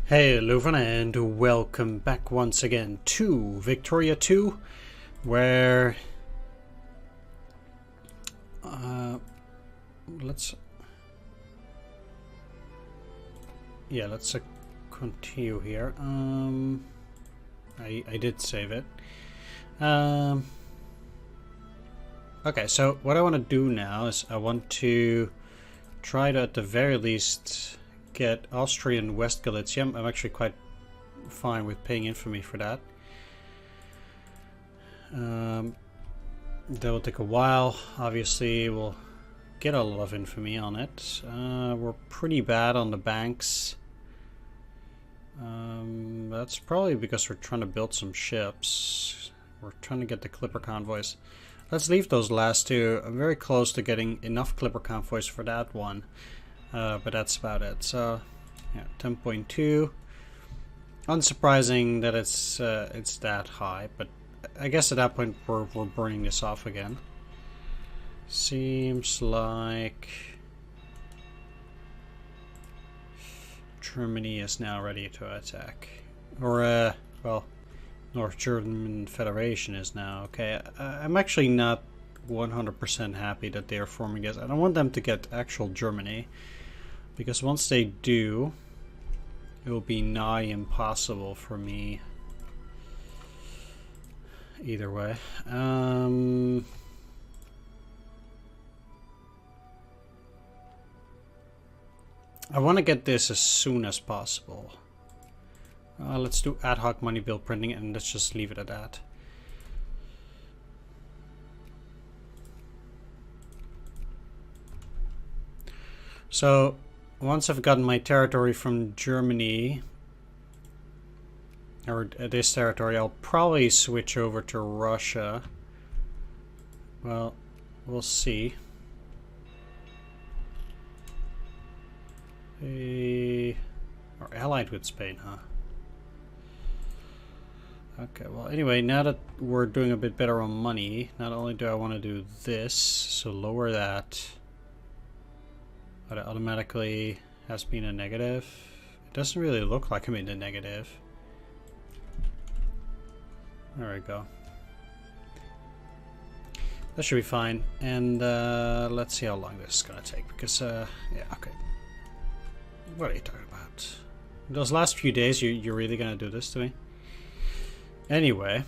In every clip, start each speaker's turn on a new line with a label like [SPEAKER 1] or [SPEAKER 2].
[SPEAKER 1] Hey Leuven, and welcome back once again to Victoria 2, where let's continue here. I did save it. Okay, so what I want to do now is I want to try to, at the very least, get Austrian West Galicia. I'm actually quite fine with paying infamy for that. That will take a while. Obviously, we'll get a lot of infamy on it. We're pretty bad on the banks. That's probably because we're trying to build some ships. We're trying to get the clipper convoys. Let's leave those last two. I'm very close to getting enough clipper convoys for that one. But that's about it. So, yeah, 10.2. Unsurprising that it's that high, but I guess at that point we're burning this off again. Seems like Germany is now ready to attack, or well, North German Federation is now. Okay, I'm actually not 100% happy that they are forming this. I don't want them to get actual Germany, because once they do, it will be nigh impossible for me either way. I want to get this as soon as possible. Let's do ad hoc money bill printing and let's just leave it at that. So once I've gotten my territory from Germany, or this territory, I'll probably switch over to Russia. Well, we'll see. We're allied with Spain, huh? Okay, well, anyway, now that we're doing a bit better on money, not only do I want to do this, so lower that, but it automatically has been a negative. It doesn't really look like I'm in the negative. There we go. That should be fine. And let's see how long this is gonna take, because yeah, okay. What are you talking about? Those last few days, you're really gonna do this to me? Anyway,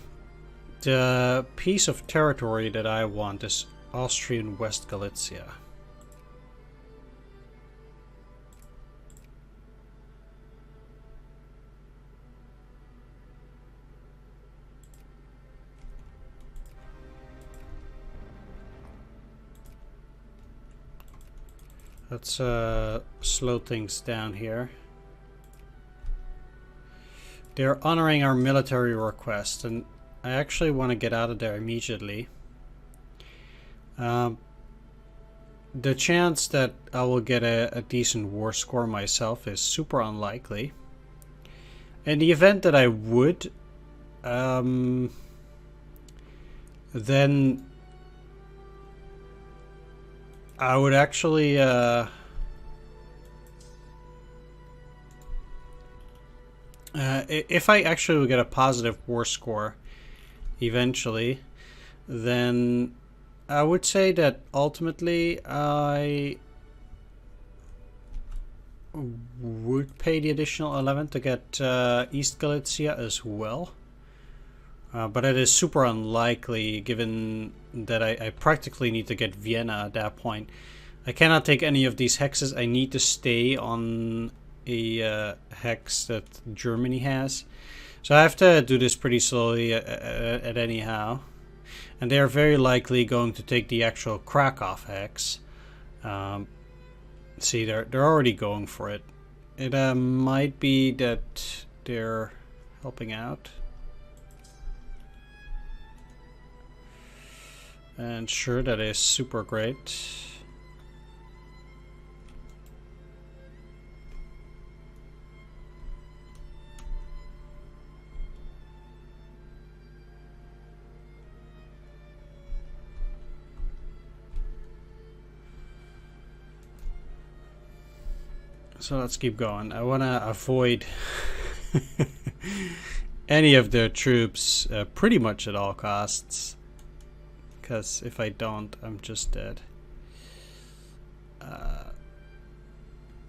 [SPEAKER 1] the piece of territory that I want is Austrian West Galicia. Let's slow things down here. They're honoring our military request, and I actually want to get out of there immediately. The chance that I will get a decent war score myself is super unlikely. In the event that I would, then I would actually if I actually would get a positive war score eventually, then I would say that ultimately I would pay the additional 11 to get East Galicia as well. But it is super unlikely, given that I practically need to get Vienna at that point. I cannot take any of these hexes. I need to stay on a hex that Germany has. So I have to do this pretty slowly at anyhow. And they are very likely going to take the actual Kraków hex. See, they're already going for it. It might be that they're helping out. And sure, that is super great. So let's keep going. I want to avoid any of their troops pretty much at all costs. Because if I don't, I'm just dead.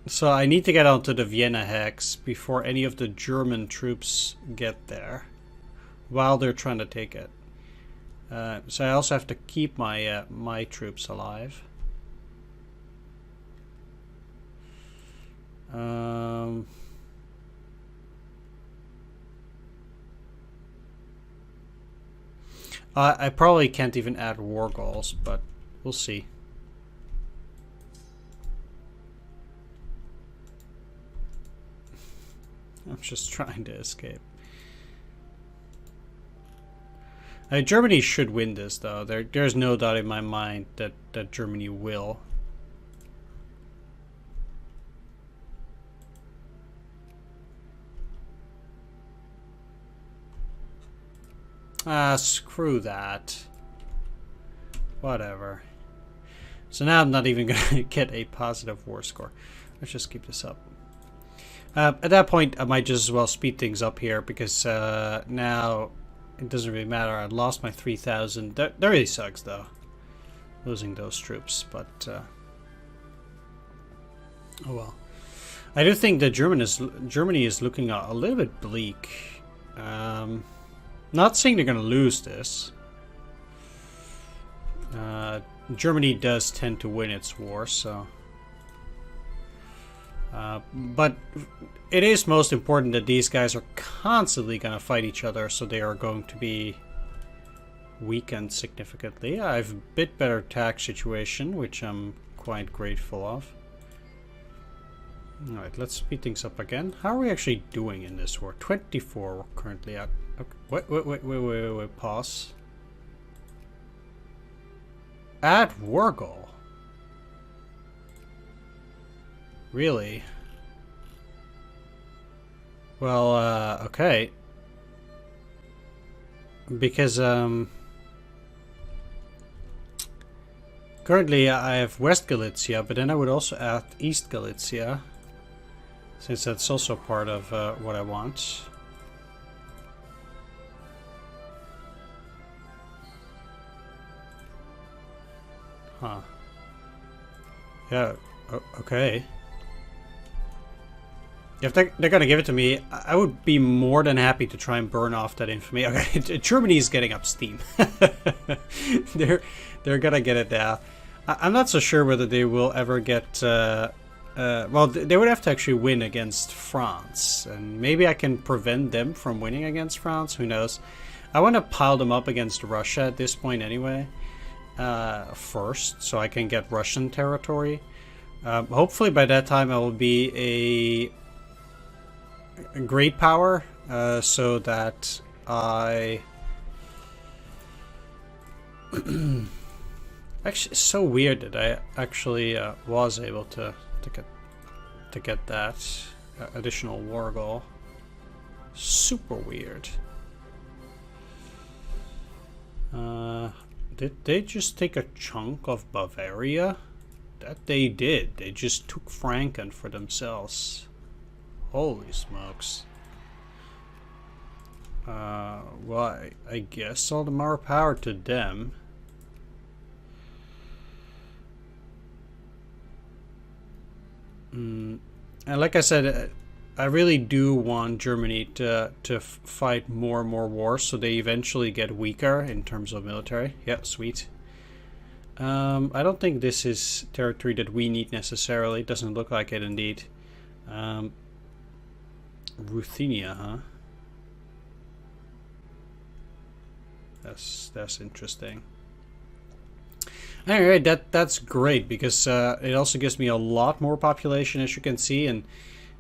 [SPEAKER 1] So I need to get onto the Vienna hex before any of the German troops get there. While they're trying to take it. So I also have to keep my my troops alive. I probably can't even add war goals, but we'll see. I'm just trying to escape. Germany should win this, though. There's no doubt in my mind that Germany will. Screw that. Whatever. So now I'm not even going to get a positive war score. Let's just keep this up. At that point, I might just as well speed things up here, because now it doesn't really matter. I lost my 3,000. That really sucks, though, losing those troops. But oh well. I do think that Germany is looking a little bit bleak. Not saying they're going to lose this. Germany does tend to win its war, so. But it is most important that these guys are constantly going to fight each other, so they are going to be weakened significantly. I have a bit better tax situation, which I'm quite grateful of. Alright, let's speed things up again. How are we actually doing in this war? 24 we're currently at. Okay. Wait, pause. Add war goal. Really? Well, okay. Because, currently I have West Galicia, but then I would also add East Galicia, since that's also part of what I want. Huh. Yeah, okay. If they're gonna give it to me, I would be more than happy to try and burn off that infamy. Okay, Germany is getting up steam. they're gonna get it now. I'm not so sure whether they will ever get. Well, they would have to actually win against France, and maybe I can prevent them from winning against France. Who knows? I want to pile them up against Russia at this point anyway. First, so I can get Russian territory. Hopefully by that time I will be a great power, so that I actually, it's so weird that I actually was able to get that additional war goal. Super weird. Did they just take a chunk of Bavaria? That they did. They just took Franken for themselves. Holy smokes. Well, I guess all the more power to them. And like I said, I really do want Germany to fight more and more wars, so they eventually get weaker in terms of military. Yeah, sweet. I don't think this is territory that we need necessarily. It doesn't look like it, indeed. Ruthenia, huh? That's interesting. Alright, that's great, because it also gives me a lot more population, as you can see, and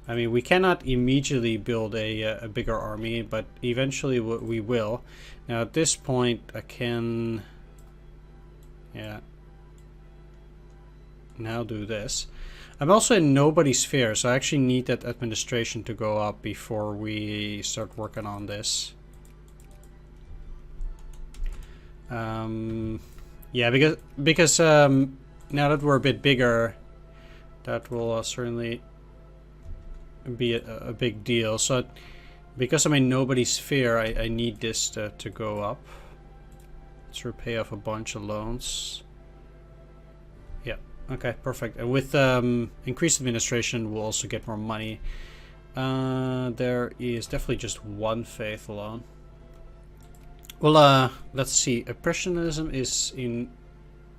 [SPEAKER 1] I mean, we cannot immediately build a bigger army, but eventually we will. Now at this point I can, yeah, now do this. I'm also in nobody's sphere, so I actually need that administration to go up before we start working on this. Yeah, because now that we're a bit bigger, that will certainly be a big deal. So because I'm in nobody's sphere, I need this to go up. Let's repay off a bunch of loans. Yeah, okay, perfect. And with increased administration, we'll also get more money. There is definitely just one faith alone. Well, let's see. Impressionism is in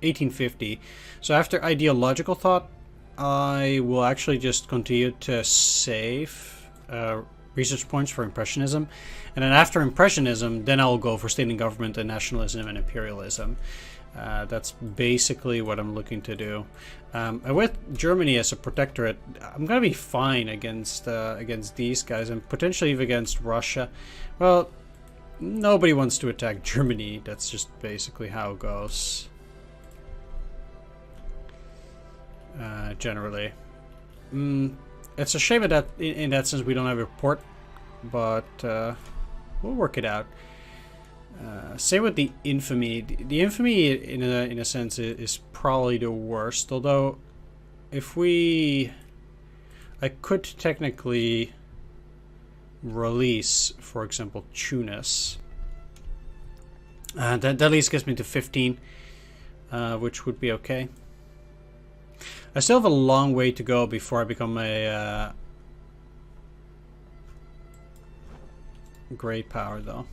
[SPEAKER 1] 1850. So after ideological thought, I will actually just continue to save research points for Impressionism. And then after Impressionism, then I'll go for state and government and nationalism and imperialism. That's basically what I'm looking to do. And with Germany as a protectorate, I'm going to be fine against these guys and potentially even against Russia. Well, nobody wants to attack Germany. That's just basically how it goes. Generally. It's a shame that in that sense we don't have a port, but we'll work it out. Same with the infamy. The infamy, in a sense, is probably the worst. Although, I could technically release, for example, Tunis. That at least gets me to 15, which would be okay. I still have a long way to go before I become a great power, though.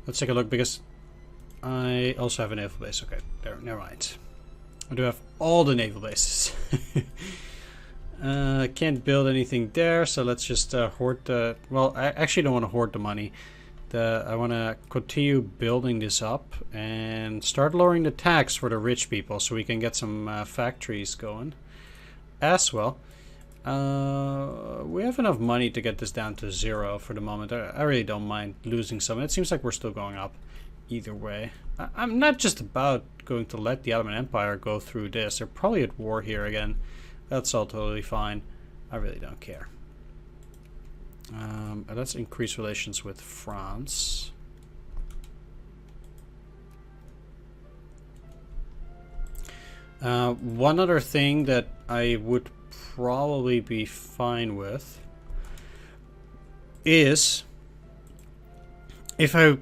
[SPEAKER 1] Let's take a look, because I also have a naval base. Okay, there, never mind. I do have all the naval bases. I can't build anything there, so let's just hoard the... Well, I actually don't want to hoard the money. I want to continue building this up and start lowering the tax for the rich people so we can get some factories going as well. We have enough money to get this down to 0 for the moment. I really don't mind losing some. It seems like we're still going up either way. I'm not just about going to let the Ottoman Empire go through this. They're probably at war here again. That's all totally fine. I really don't care. Let's increase relations with France. One other thing that I would probably be fine with is if the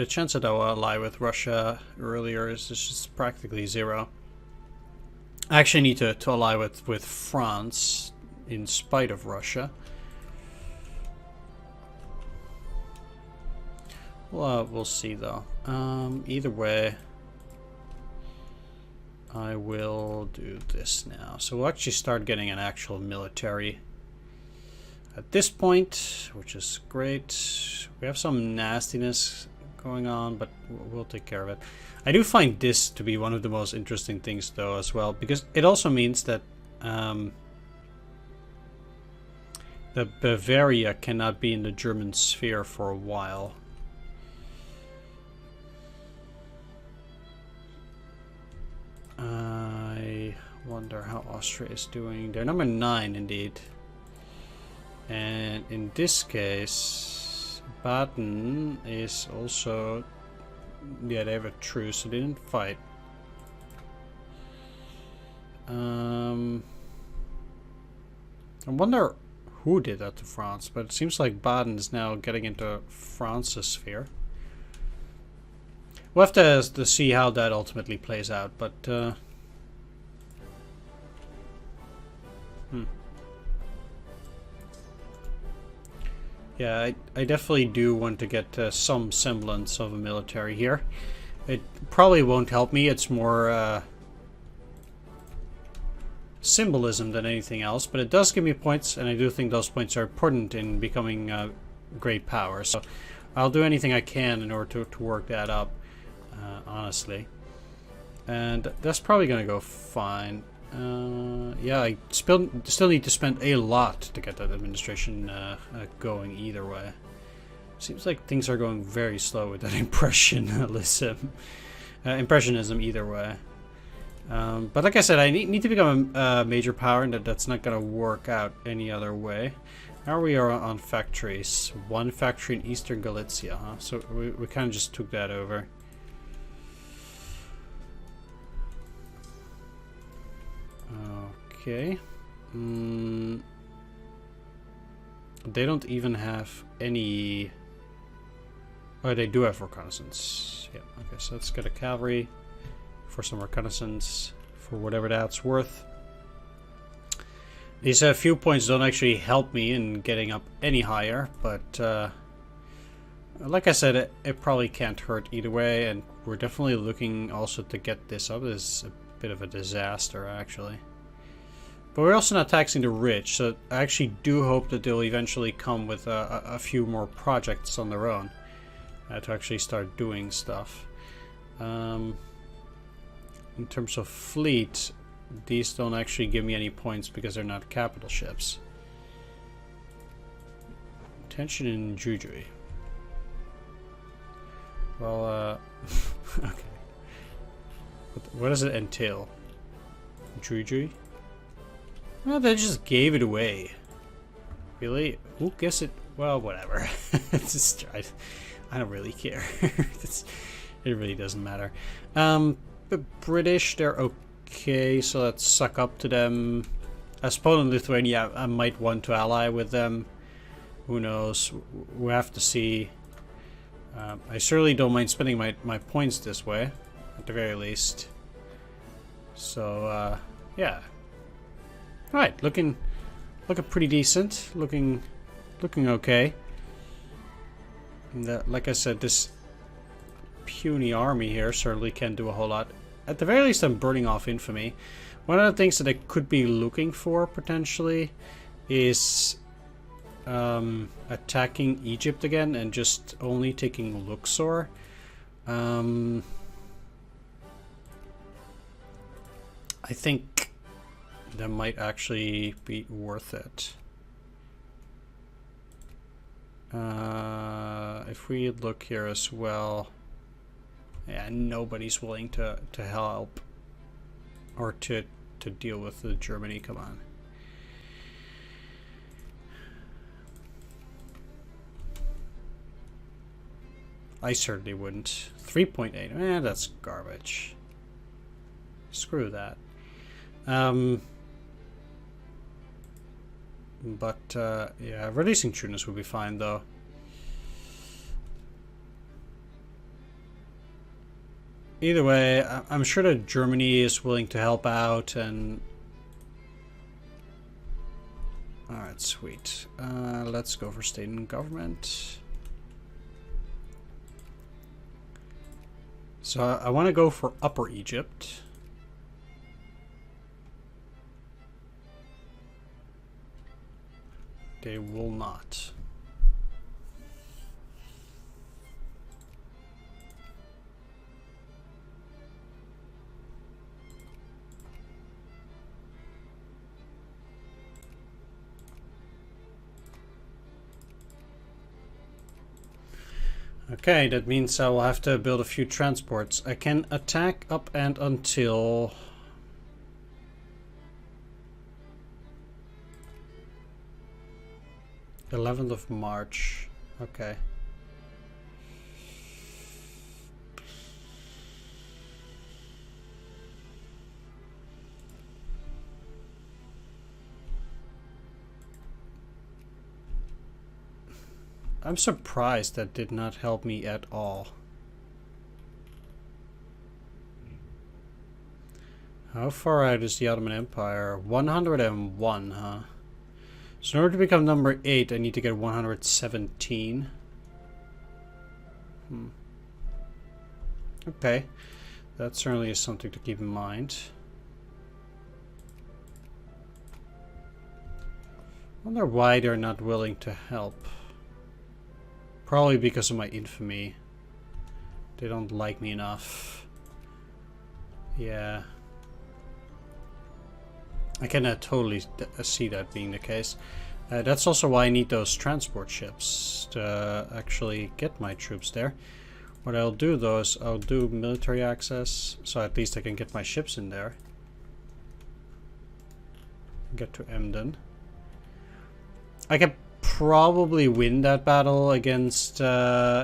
[SPEAKER 1] chance that I will ally with Russia earlier is just practically 0. I actually need to ally with France in spite of Russia. Well, we'll see though. Either way, I will do this now. So we'll actually start getting an actual military at this point, which is great. We have some nastiness going on, but we'll take care of it. I do find this to be one of the most interesting things though as well, because it also means that the Bavaria cannot be in the German sphere for a while. I wonder how Austria is doing. They're number 9 indeed. And in this case, Baden is also... Yeah, they have a truce, so they didn't fight. I wonder who did that to France, but it seems like Baden is now getting into France's sphere. We'll have to see how that ultimately plays out, but yeah, I definitely do want to get some semblance of a military here. It probably won't help me, it's more symbolism than anything else, but it does give me points, and I do think those points are important in becoming a great power. So I'll do anything I can in order to work that up, honestly. And that's probably going to go fine. Yeah, I still need to spend a lot to get that administration going either way. Seems like things are going very slow with that impressionism either way. But like I said, I need to become a major power, and that's not going to work out any other way. Now we are on factories. One factory in Eastern Galicia, huh? So we kind of just took that over. Okay. They don't even have any... Oh, they do have reconnaissance. Yeah, okay, so let's get a cavalry for some reconnaissance, for whatever that's worth. These few points don't actually help me in getting up any higher, but like I said, it probably can't hurt either way, and we're definitely looking also to get this up. This is a bit of a disaster, actually. But we're also not taxing the rich, so I actually do hope that they'll eventually come with a few more projects on their own to actually start doing stuff. In terms of fleet, these don't actually give me any points because they're not capital ships. Tension in Jujuy. Well, okay. What does it entail? Jujuy? Well, they just gave it away. Really? Who guess it? Well, whatever. It's just, I don't really care. It really doesn't matter. The British, they're okay, so let's suck up to them. As Poland and Lithuania, I might want to ally with them. Who knows? We'll have to see. I certainly don't mind spending my points this way, at the very least. So, yeah. Right, looking pretty decent. Looking okay. And, like I said, this puny army here certainly can't do a whole lot. At the very least, I'm burning off infamy. One of the things that I could be looking for, potentially, is attacking Egypt again and just only taking Luxor. I think that might actually be worth it. If we look here as well, yeah, nobody's willing to help or to deal with the Germany. Come on. I certainly wouldn't. 3.8, that's garbage. Screw that. Yeah, releasing Tunis would be fine though. Either way, I'm sure that Germany is willing to help out, and alright, sweet. Let's go for state and government. So I want to go for Upper Egypt. They will not. Okay, that means I will have to build a few transports. I can attack up and until... th of March. Okay. I'm surprised that did not help me at all. How far out is the Ottoman Empire? 101, huh? So in order to become number 8, I need to get 117. Okay. That certainly is something to keep in mind. I wonder why they're not willing to help. Probably because of my infamy. They don't like me enough. Yeah. I can totally see that being the case. That's also why I need those transport ships to actually get my troops there. What I'll do though is I'll do military access, so at least I can get my ships in there. Get to Emden. I can probably win that battle against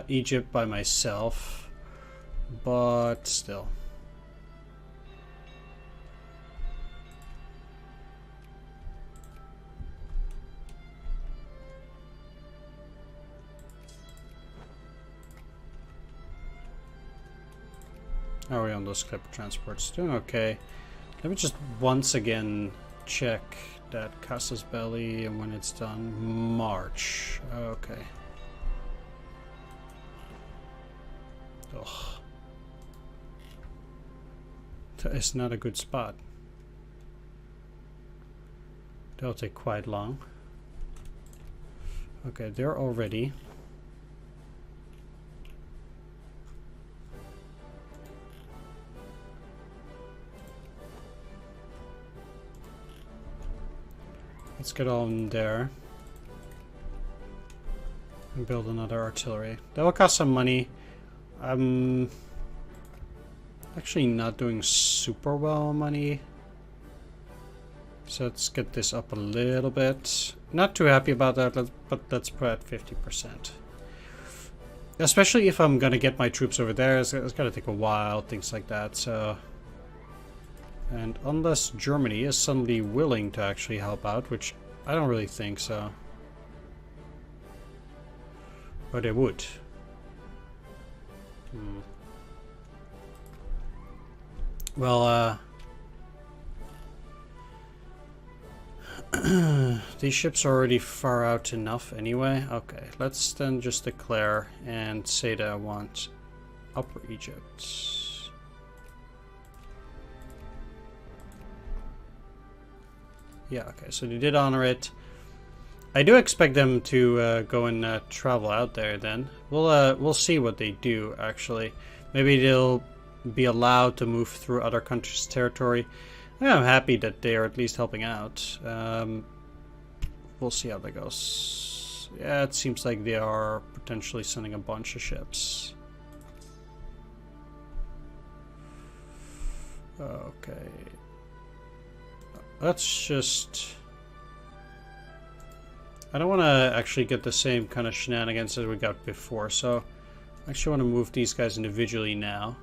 [SPEAKER 1] Egypt by myself, but still. How are we on those clipper transports? Doing okay. Let me just once again check that Casus Belli and when it's done. March. Okay. Ugh. That is not a good spot. That'll take quite long. Okay, they're all ready. Let's get on there and build another artillery. That will cost some money. I'm actually not doing super well on money. So let's get this up a little bit. Not too happy about that, but let's put at 50%. Especially if I'm gonna get my troops over there, it's gonna take a while, things like that, so... And unless Germany is suddenly willing to actually help out, which I don't really think so. But they would. Well, these ships are already far out enough anyway. Okay, let's then just declare and say that I want Upper Egypt. Yeah, okay, so they did honor it. I do expect them to go and travel out there then. We'll see what they do, actually. Maybe they'll be allowed to move through other countries' territory. Yeah, I'm happy that they are at least helping out. We'll see how that goes. Yeah, it seems like they are potentially sending a bunch of ships. Okay. Let's just... I don't want to actually get the same kind of shenanigans as we got before, so I actually want to move these guys individually now.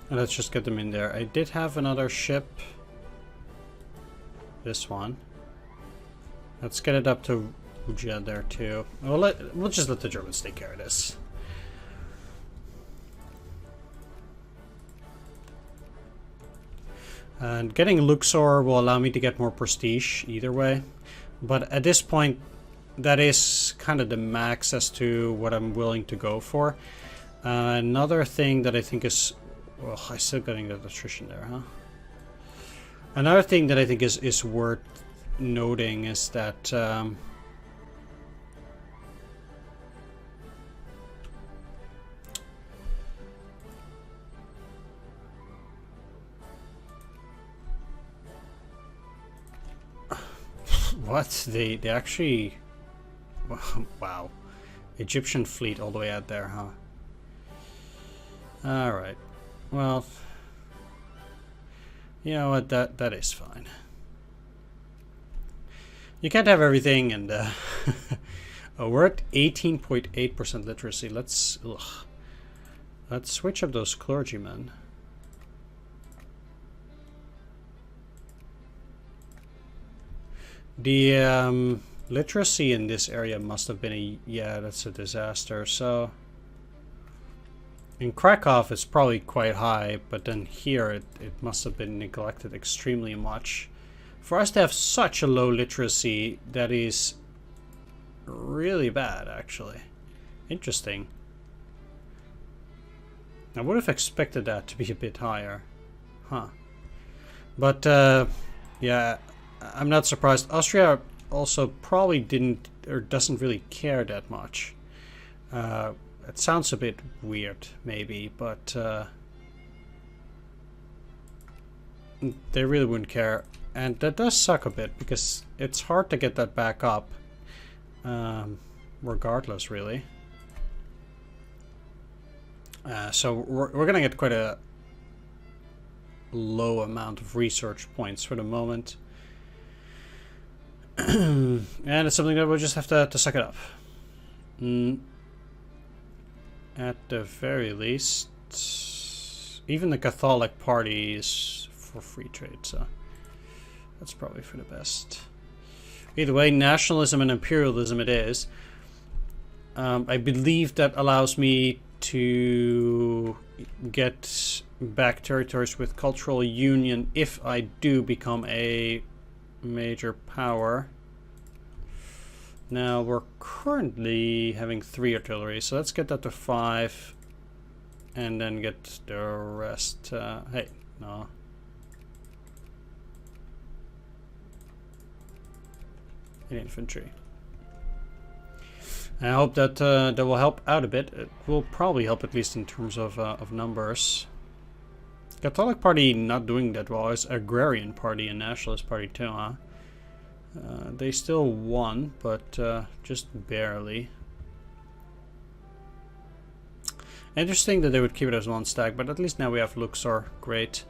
[SPEAKER 1] And let's just get them in there. I did have another ship. This one. Let's get it up to Uja there too. We'll just let the Germans take care of this. And getting Luxor will allow me to get more prestige either way. But at this point, that is kind of the max as to what I'm willing to go for. Another thing that I think is... Well, I'm still getting that attrition there, huh? Another thing that I think is worth noting is that... What? They actually... Wow. Egyptian fleet all the way out there, huh? Alright. Well... You know what? That is fine. You can't have everything, and... oh, we're at 18.8% literacy. Let's switch up those clergymen. The literacy in this area must have been that's a disaster. So in Kraków it's probably quite high, but then here it must have been neglected extremely much. For us to have such a low literacy, that is really bad, actually. Interesting. I would have expected that to be a bit higher. Huh. But yeah, I'm not surprised. Austria also probably didn't or doesn't really care that much. It sounds a bit weird, maybe, but they really wouldn't care. And that does suck a bit, because it's hard to get that back up, regardless, really. So we're gonna get quite a low amount of research points for the moment. And it's something that we'll just have to suck it up. At the very least, even the Catholic Party is for free trade, so that's probably for the best. Either way, nationalism and imperialism it is. I believe that allows me to get back territories with cultural union if I do become a major power. Now we're currently having 3 artillery, so let's get that to 5 and then get the rest. Hey, no. Infantry. I hope that that will help out a bit. It will probably help at least in terms of numbers. Catholic Party not doing that well. It's Agrarian Party and Nationalist Party too, huh? They still won, but just barely. Interesting that they would keep it as 1 stack, but at least now we have Luxor. Great.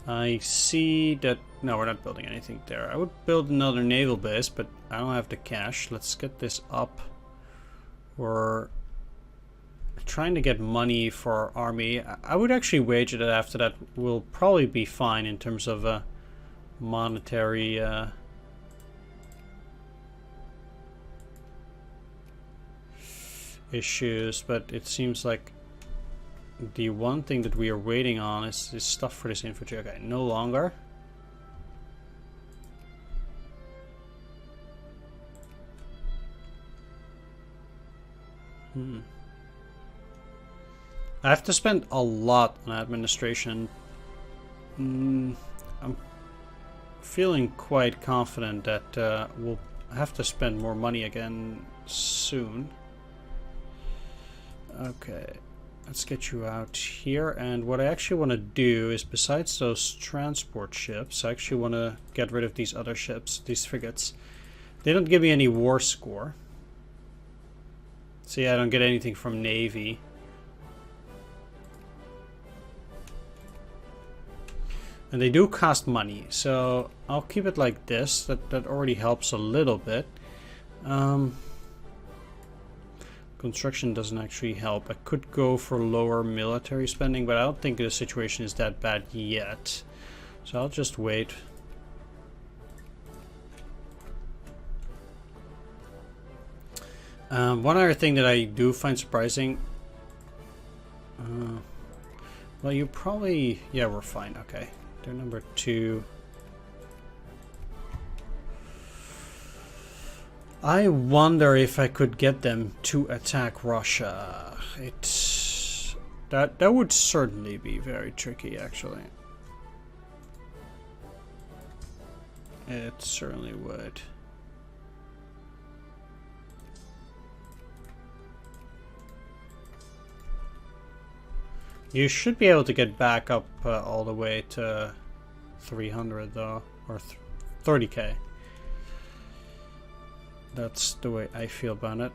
[SPEAKER 1] I see that... No, we're not building anything there. I would build another naval base, but I don't have the cash. Let's get this up. We're trying to get money for our army. I would actually wager that after that we'll probably be fine in terms of monetary... issues, but it seems like the one thing that we are waiting on is this stuff for this infantry. Okay, no longer. I have to spend a lot on administration. I'm feeling quite confident that we'll have to spend more money again soon. Okay, let's get you out here. And what I actually want to do is, besides those transport ships, I actually want to get rid of these other ships, these frigates. They don't give me any war score. See, I don't get anything from Navy. And they do cost money, so I'll keep it like this. That already helps a little bit. Construction doesn't actually help. I could go for lower military spending, but I don't think the situation is that bad yet. So I'll just wait. One other thing that I do find surprising... well, you probably... Yeah, we're fine. Okay. They're number 2. I wonder if I could get them to attack Russia. That would certainly be very tricky, actually. It certainly would. You should be able to get back up all the way to 300 though, or 30k. That's the way I feel about it.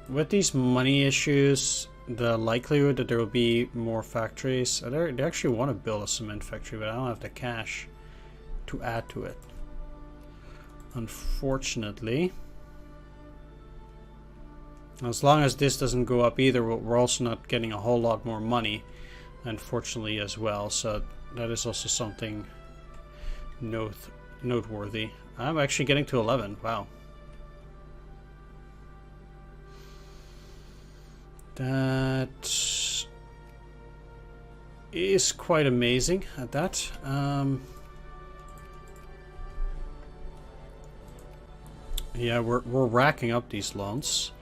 [SPEAKER 1] With these money issues, the likelihood that there will be more factories, they actually want to build a cement factory, but I don't have the cash to add to it, unfortunately. As long as this doesn't go up either, we're also not getting a whole lot more money, unfortunately, as well. So that is also something noteworthy. I'm actually getting to 11. Wow. That is quite amazing at that. Yeah, we're racking up these loans.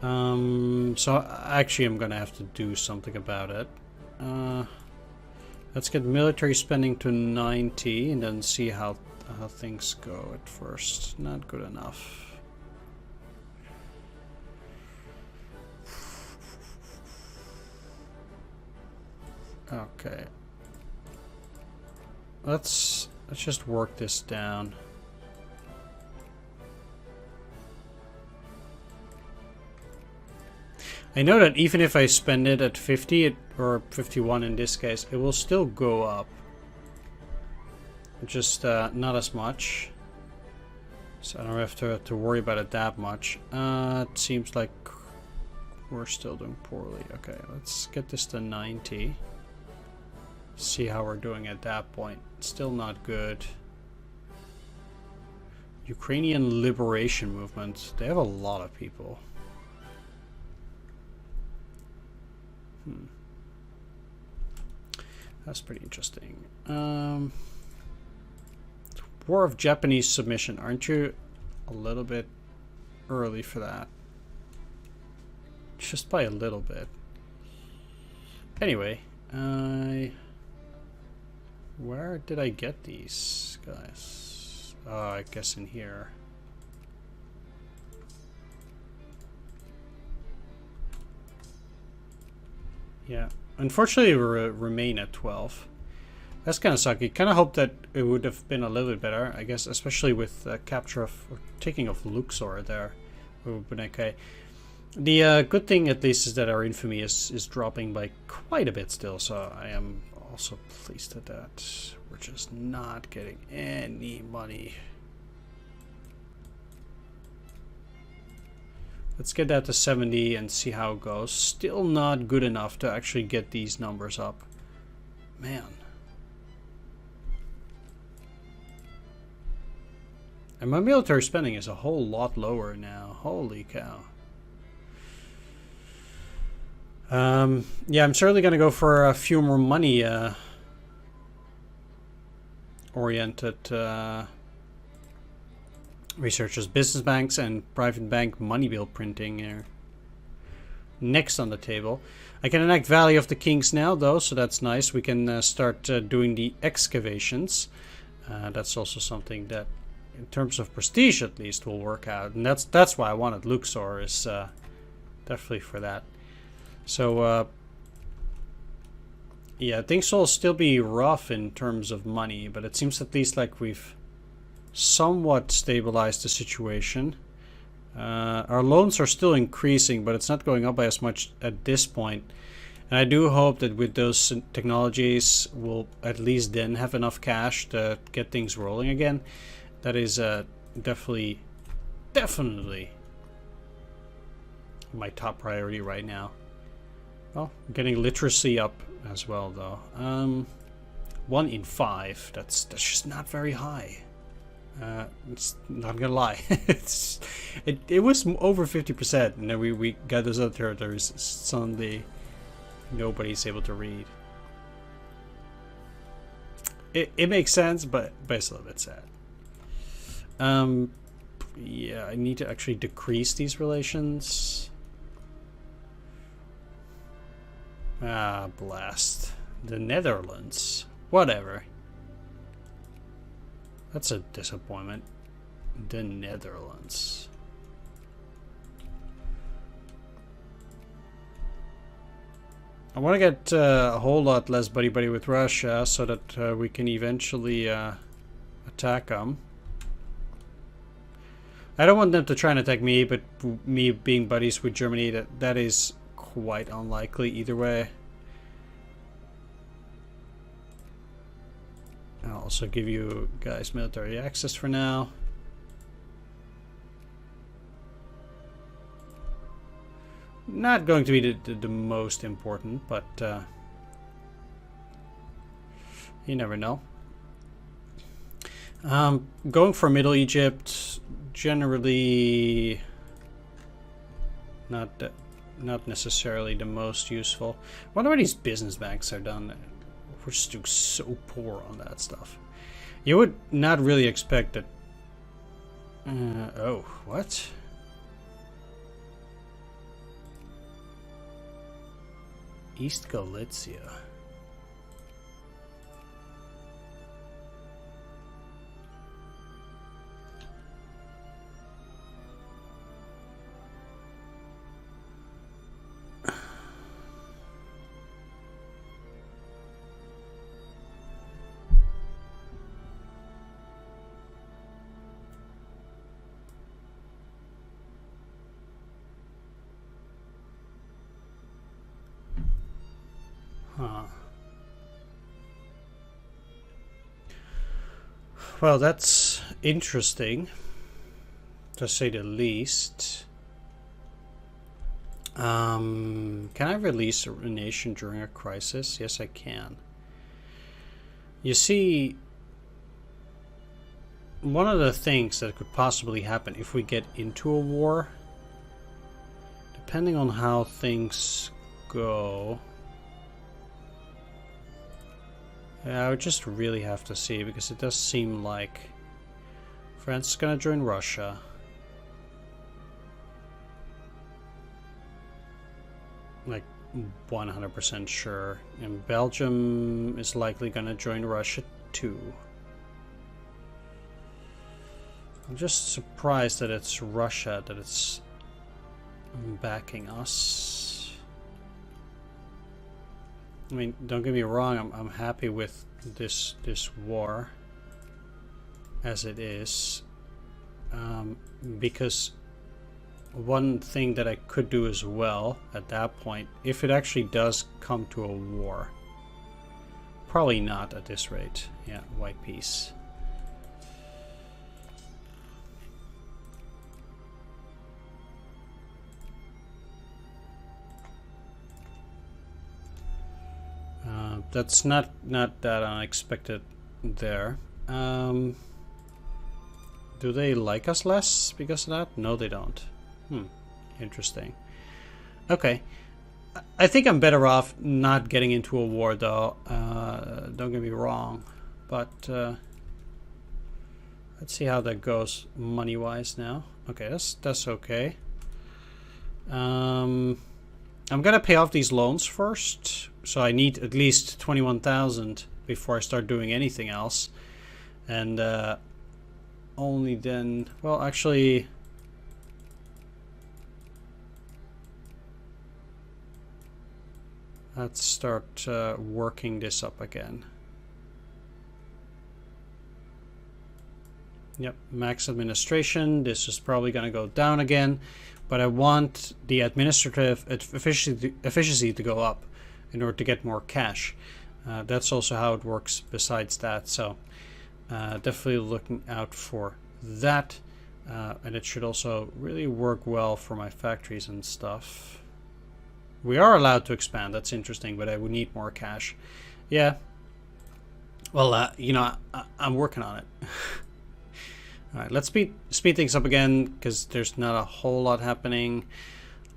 [SPEAKER 1] So actually I'm gonna have to do something about it. Let's get military spending to 90 and then see how things go at first. Not good enough. Okay. Let's just work this down. I know that even if I spend it at 50 or 51 in this case, it will still go up. Just not as much. So I don't have to worry about it that much. It seems like we're still doing poorly. Okay, let's get this to 90. See how we're doing at that point. Still not good. Ukrainian Liberation Movement. They have a lot of people. That's pretty interesting. War of Japanese Submission. Aren't you a little bit early for that? Just by a little bit. Anyway, where did I get these guys? I guess in here. Yeah, unfortunately we remain at 12. That's kind of sucky. Kind of hope that it would have been a little bit better, I guess, especially with capture of, or taking of Luxor there. It would have been okay. The good thing at least is that our infamy is dropping by quite a bit still, so I am also pleased at that. We're just not getting any money. Let's get that to 70 and see how it goes. Still not good enough to actually get these numbers up. Man. And my military spending is a whole lot lower now. Holy cow. Yeah, I'm certainly going to go for a few more money oriented researchers. Business banks and private bank money bill printing are next on the table. I can enact Valley of the Kings now though, so that's nice. We can start doing the excavations. That's also something that in terms of prestige at least will work out, and that's why I wanted Luxor, is definitely for that. So yeah, things will still be rough in terms of money, but it seems at least like we've somewhat stabilized the situation. Our loans are still increasing, but it's not going up by as much at this point. And I do hope that with those technologies we'll at least then have enough cash to get things rolling again. That is definitely my top priority right now. Well, getting literacy up as well though. 1 in 5. That's just not very high. It's not gonna lie. it was over 50%, and then we got those other territories. Suddenly nobody's able to read. It makes sense, but it's a little bit sad. Yeah, I need to actually decrease these relations. Ah, blast. The Netherlands. Whatever. That's a disappointment. The Netherlands. I want to get a whole lot less buddy-buddy with Russia so that we can eventually attack them. I don't want them to try and attack me, but me being buddies with Germany, that is quite unlikely either way. I'll also give you guys military access for now. Not going to be the most important, but you never know. Going for Middle Egypt, generally not necessarily the most useful. I wonder why these business banks are done. We're just doing so poor on that stuff. You would not really expect that. Oh, what? East Galicia. Huh. Well, that's interesting, to say the least. Can I release a nation during a crisis? Yes, I can. You see, one of the things that could possibly happen if we get into a war, depending on how things go, I would just really have to see, because it does seem like France is gonna join Russia. Like 100% sure. And Belgium is likely gonna join Russia too. I'm just surprised that it's Russia that it's backing us. I mean, don't get me wrong, I'm happy with this war as it is, because one thing that I could do as well at that point, if it actually does come to a war, probably not at this rate. Yeah, white peace. That's not that unexpected there. Do they like us less because of that? No, they don't. Interesting. Okay. I think I'm better off not getting into a war, though. Don't get me wrong. But let's see how that goes money-wise now. Okay, that's okay. I'm gonna pay off these loans first, so I need at least 21,000 before I start doing anything else, and only then. Well, actually, let's start working this up again. Yep, max administration. This is probably gonna go down again. But I want the administrative efficiency to go up in order to get more cash. That's also how it works besides that. So definitely looking out for that. And it should also really work well for my factories and stuff. We are allowed to expand. That's interesting, but I would need more cash. Yeah. Well, you know, I'm working on it. Alright, let's speed things up again, because there's not a whole lot happening.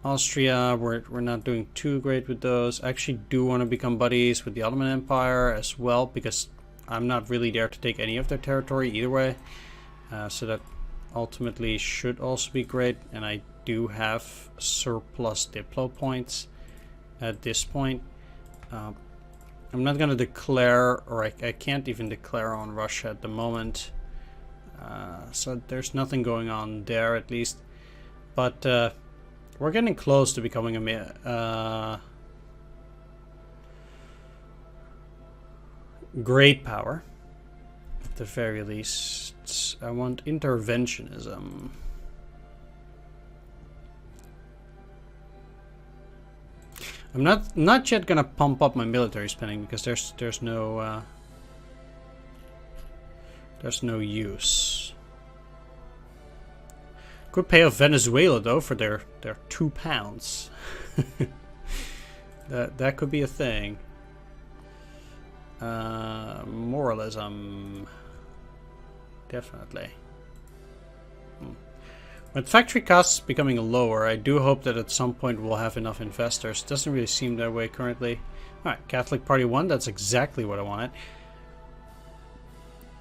[SPEAKER 1] Austria, we're not doing too great with those. I actually do want to become buddies with the Ottoman Empire as well, because I'm not really there to take any of their territory either way. So that ultimately should also be great, and I do have surplus Diplo points at this point. I'm not going to declare, or I can't even declare on Russia at the moment. So there's nothing going on there, at least. But we're getting close to becoming a great power, at the very least. I want interventionism. I'm not yet gonna pump up my military spending, because there's no use. Could pay off Venezuela though for their £2. that could be a thing. Moralism, definitely. With factory costs becoming lower, I do hope that at some point we'll have enough investors. Doesn't really seem that way currently. Alright, Catholic Party 1, that's exactly what I wanted.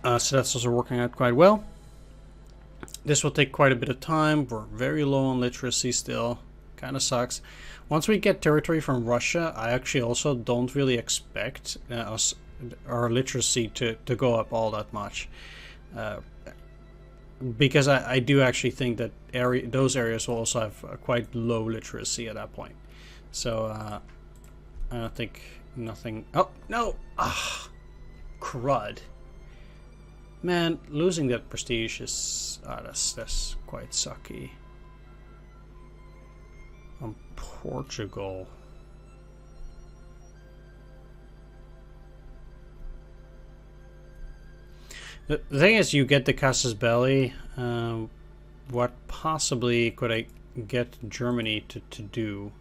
[SPEAKER 1] So that's also working out quite well. This will take quite a bit of time. We're very low on literacy still. Kind of sucks. Once we get territory from Russia, I actually also don't really expect our literacy to go up all that much. Because I do actually think that those areas will also have quite low literacy at that point. So I don't think nothing... Oh, no! Ah, crud. Man, losing that prestige is... that's quite sucky. On Portugal. The thing is, you get the Casus Belli. What possibly could I get Germany to do?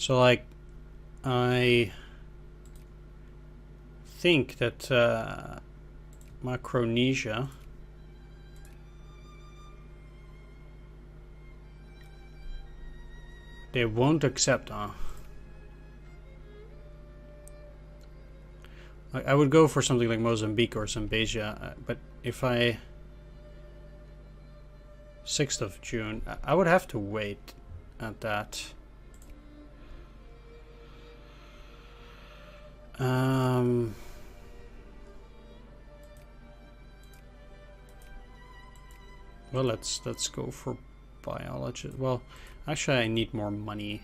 [SPEAKER 1] So like, I think that Micronesia they won't accept, huh? I would go for something like Mozambique or Zambesia, but if I 6th of June, I would have to wait at that. Well, let's go for biology. Well, actually, I need more money.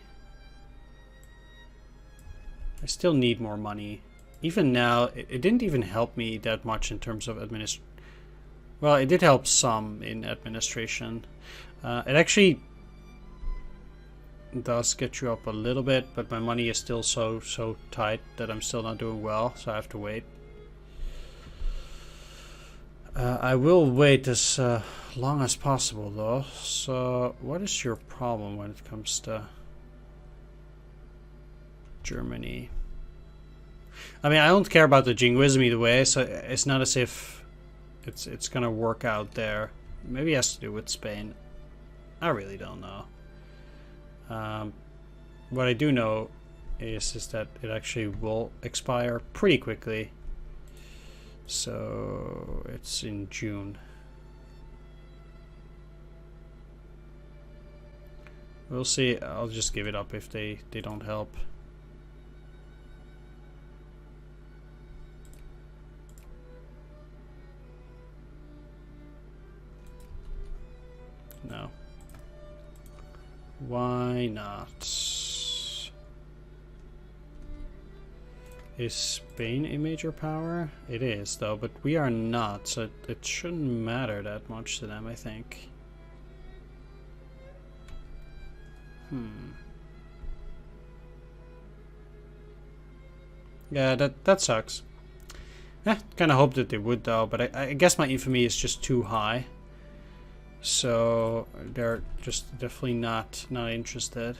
[SPEAKER 1] I still need more money. Even now, it didn't even help me that much in terms of well, it did help some in administration. It actually does get you up a little bit, but my money is still so tight that I'm still not doing well, so I have to wait. I will wait as long as possible, though. So, what is your problem when it comes to Germany? I mean, I don't care about the jingoism either way, so it's not as if it's gonna work out there. Maybe it has to do with Spain. I really don't know. What I do know is that it actually will expire pretty quickly. So it's in June. We'll see. I'll just give it up if they don't help. No. Why not? Is Spain a major power? It is, though, but we are not, so it shouldn't matter that much to them, I think. Yeah, that sucks. Kind of hoped that they would, though, but I guess my infamy is just too high. So they're just definitely not interested.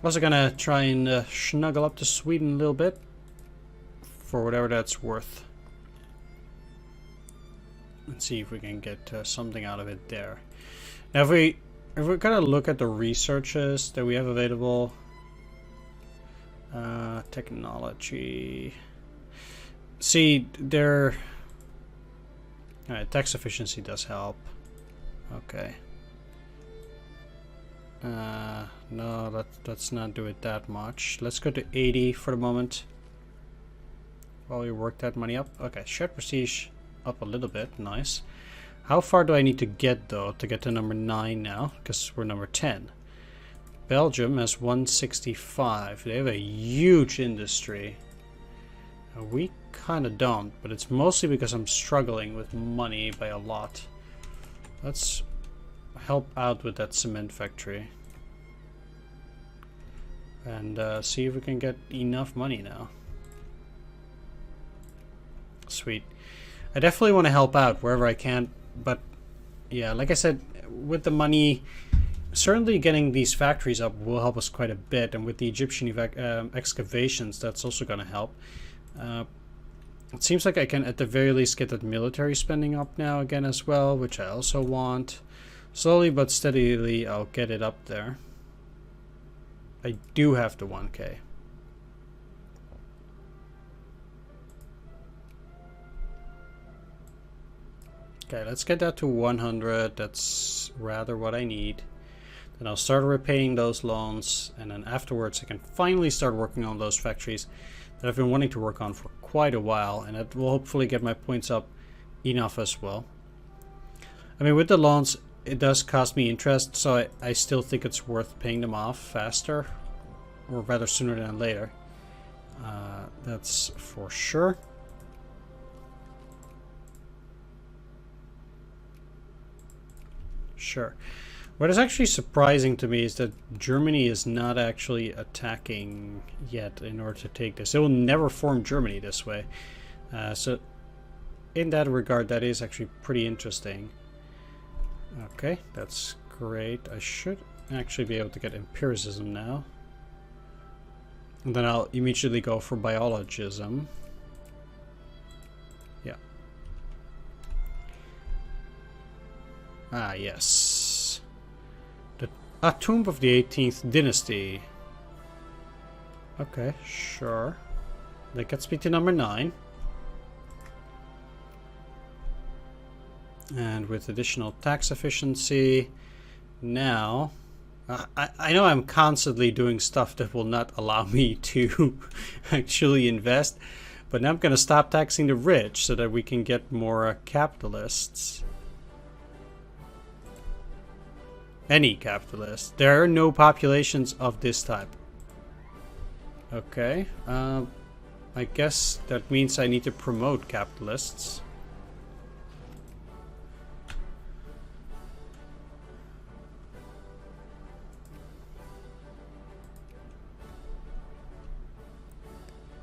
[SPEAKER 1] Also gonna try and snuggle up to Sweden a little bit for whatever that's worth. Let's see if we can get something out of it there. Now, if we're gonna look at the researches that we have available, technology. See, tax efficiency does help. Okay. No, let's not do it that much. Let's go to 80 for the moment. While we work that money up. Okay, shared prestige up a little bit. Nice. How far do I need to get, though, to get to number 9 now? Because we're number 10. Belgium has 165. They have a huge industry. We kind of don't, but it's mostly because I'm struggling with money by a lot. Let's help out with that cement factory. And see if we can get enough money now. Sweet. I definitely want to help out wherever I can, but yeah, like I said, with the money, certainly getting these factories up will help us quite a bit, and with the Egyptian excavations, that's also going to help. It seems like I can at the very least get that military spending up now again as well, which I also want. Slowly but steadily I'll get it up there. I do have to 1K. Okay, let's get that to 100. That's rather what I need. Then I'll start repaying those loans, and then afterwards I can finally start working on those factories that I've been wanting to work on for quite a while, and that will hopefully get my points up enough as well. I mean, with the loans, it does cost me interest, so I still think it's worth paying them off faster, or rather sooner than later. That's for sure. Sure. What is actually surprising to me is that Germany is not actually attacking yet in order to take this. It will never form Germany this way. So in that regard, that is actually pretty interesting. Okay, that's great. I should actually be able to get empiricism now. And then I'll immediately go for biologism. Yeah. Ah, yes. A tomb of the 18th dynasty. Okay, sure. That gets me to number 9. And with additional tax efficiency, now... I know I'm constantly doing stuff that will not allow me to actually invest, but now I'm going to stop taxing the rich so that we can get more capitalists. Any capitalists. There are no populations of this type. Okay. I guess that means I need to promote capitalists.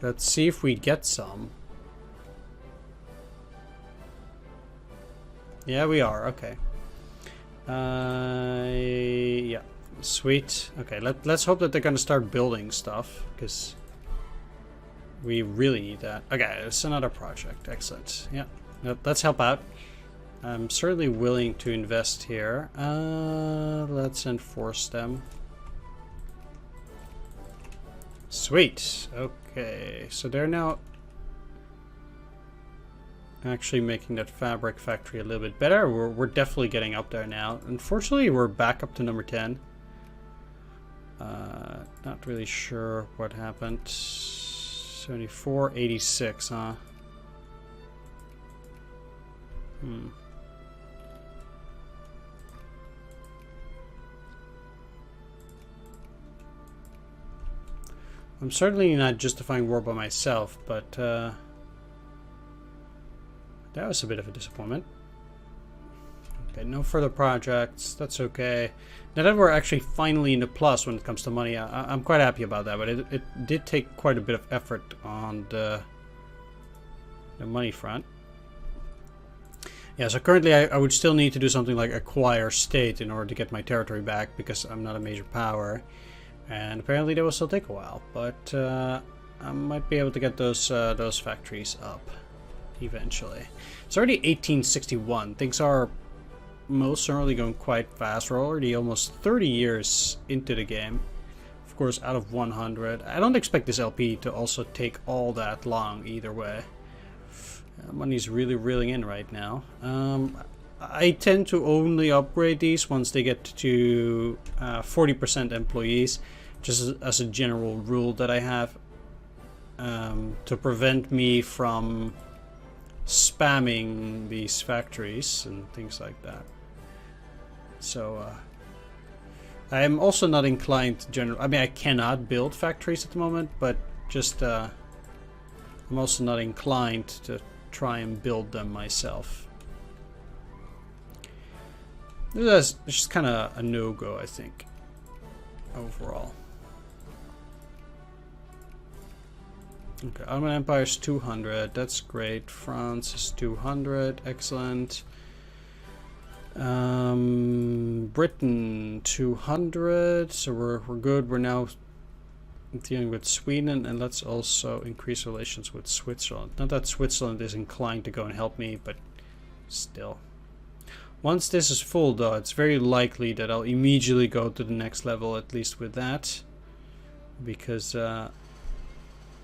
[SPEAKER 1] Let's see if we get some. Yeah, we are. Okay. Yeah. Sweet. Okay, let's hope that they're gonna start building stuff, because we really need that. Okay, it's another project. Excellent. Yeah. Let's help out. I'm certainly willing to invest here. Let's enforce them. Sweet. Okay, so they're now actually making that fabric factory a little bit better. We're definitely getting up there now. Unfortunately, we're back up to number 10. Not really sure what happened. 74, 86, huh? I'm certainly not justifying war by myself, but that was a bit of a disappointment. Okay, no further projects. That's okay. Now that we're actually finally in the plus when it comes to money, I'm quite happy about that, but it did take quite a bit of effort on the money front. Yeah, so currently I would still need to do something like acquire state in order to get my territory back, because I'm not a major power. And apparently that will still take a while, but I might be able to get those factories up eventually. It's already 1861. Things are most certainly going quite fast. We're already almost 30 years into the game. Of course, out of 100. I don't expect this LP to also take all that long either way. Money's really reeling in right now. I tend to only upgrade these once they get to 40% employees, just as a general rule that I have, to prevent me from spamming these factories and things like that. So I am also not inclined to I mean, I cannot build factories at the moment, but just I'm also not inclined to try and build them myself. It's just kind of a no-go, I think, overall. Okay, Ottoman Empire is 200. That's great. France is 200. Excellent. Britain 200. So we're good. We're now dealing with Sweden, and let's also increase relations with Switzerland. Not that Switzerland is inclined to go and help me, but still. Once this is full, though, it's very likely that I'll immediately go to the next level, at least with that, because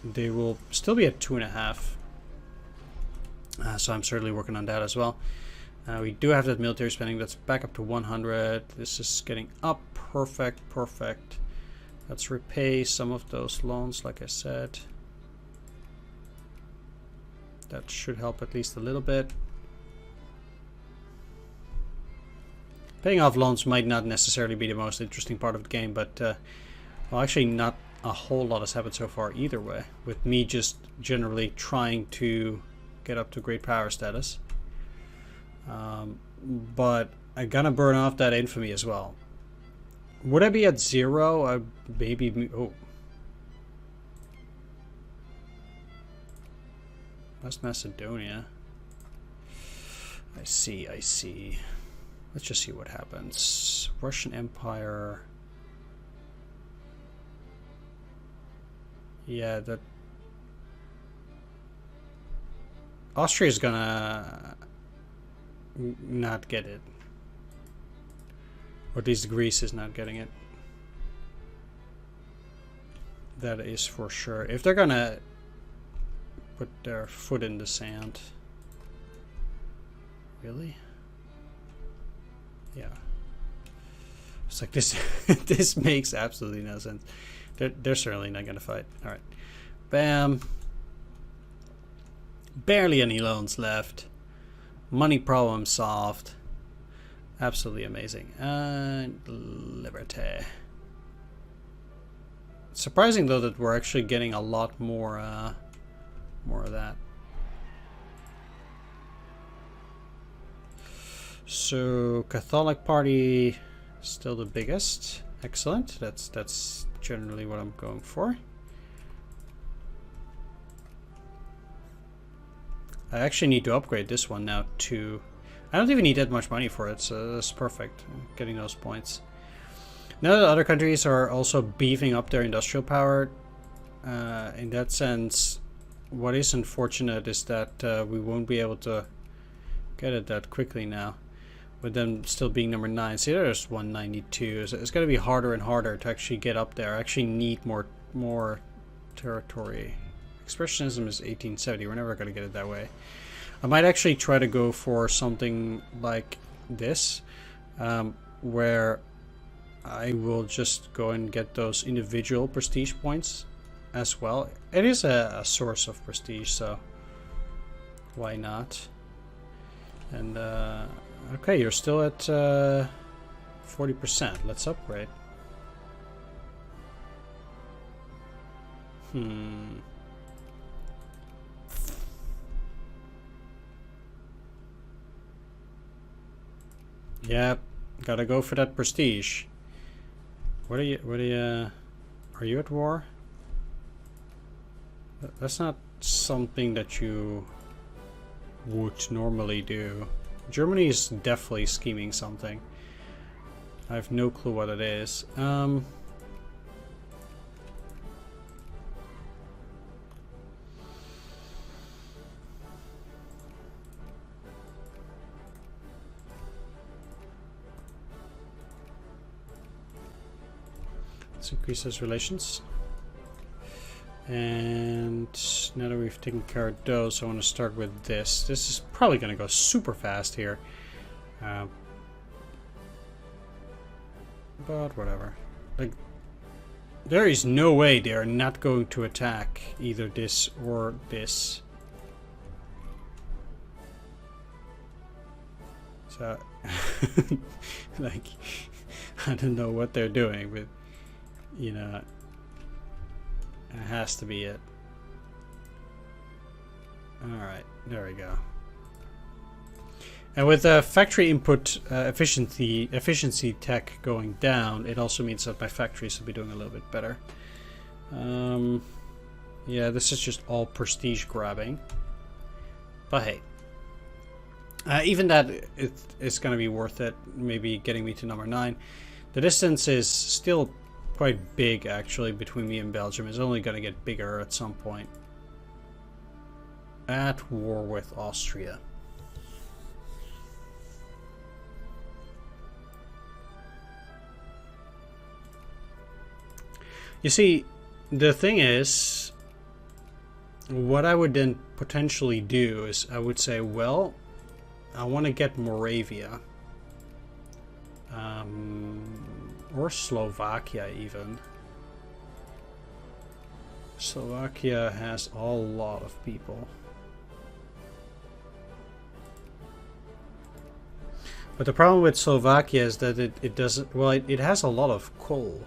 [SPEAKER 1] they will still be at 2.5. So I'm certainly working on that as well. We do have that military spending that's back up to 100. This is getting up. Perfect, perfect. Let's repay some of those loans, like I said. That should help at least a little bit. Paying off loans might not necessarily be the most interesting part of the game, but well, actually not a whole lot has happened so far either way, with me just generally trying to get up to great power status. But I'm gonna burn off that infamy as well. Would I be at 0? Maybe. Oh. West Macedonia. I see, I see. Let's just see what happens. Russian Empire. Yeah, that Austria is gonna not get it. Or at least Greece is not getting it. That is for sure. If they're gonna put their foot in the sand. Really? Yeah. It's like this. This makes absolutely no sense. They're certainly not gonna fight. All right. Bam. Barely any loans left. Money problem solved. Absolutely amazing. And liberté. Surprising though that we're actually getting a lot more of that. So Catholic Party still the biggest. Excellent. That's generally what I'm going for. I actually need to upgrade this one now to... I don't even need that much money for it, so that's perfect. Getting those points. Now that other countries are also beefing up their industrial power, in that sense, what is unfortunate is that we won't be able to get it that quickly now. With them still being number 9. See, there's 192. So it's going to be harder and harder to actually get up there. I actually need more territory. Expressionism is 1870. We're never going to get it that way. I might actually try to go for something like this, where I will just go and get those individual prestige points as well. It is a source of prestige, so why not? And okay, you're still at 40%. Let's upgrade. Yep, gotta go for that prestige. What are you are you at war? That's not something that you would normally do. Germany is definitely scheming something. I have no clue what it is. Let's increase those relations. And now that we've taken care of those, I want to start with this. This is probably going to go super fast here. But whatever. Like, there is no way they are not going to attack either this or this. So, like, I don't know what they're doing, but, you know, it has to be it. Alright, there we go. And with factory input efficiency tech going down, it also means that my factories will be doing a little bit better. Yeah, this is just all prestige grabbing. But hey. Even that, it's going to be worth it, maybe getting me to number 9. The distance is still quite big, actually, between me and Belgium. It's only going to get bigger at some point. At war with Austria. You see, the thing is, what I would then potentially do is I would say, well, I want to get Moravia. Or Slovakia even. Slovakia has a lot of people. But the problem with Slovakia is that it doesn't, well, it has a lot of coal.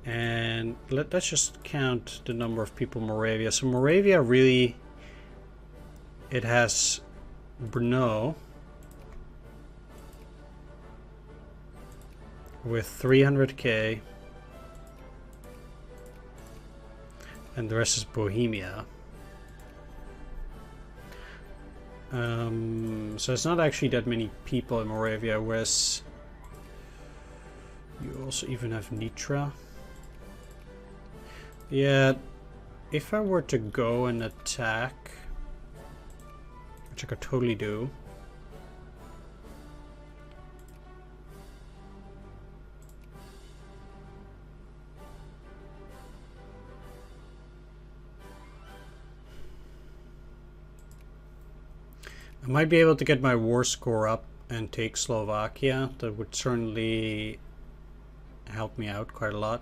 [SPEAKER 1] And let's just count the number of people in Moravia. So Moravia really, it has Brno with 300k, and the rest is Bohemia. So it's not actually that many people in Moravia, whereas you also even have Nitra. Yeah, if I were to go and attack, which I could totally do. I might be able to get my war score up and take Slovakia. That would certainly help me out quite a lot.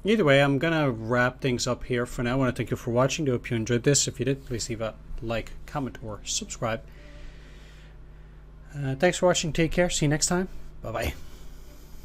[SPEAKER 1] Either way, I'm gonna wrap things up here for now. I want to thank you for watching. I hope you enjoyed this. If you did, please leave a like, comment, or subscribe. Thanks for watching. Take care. See you next time. Bye bye.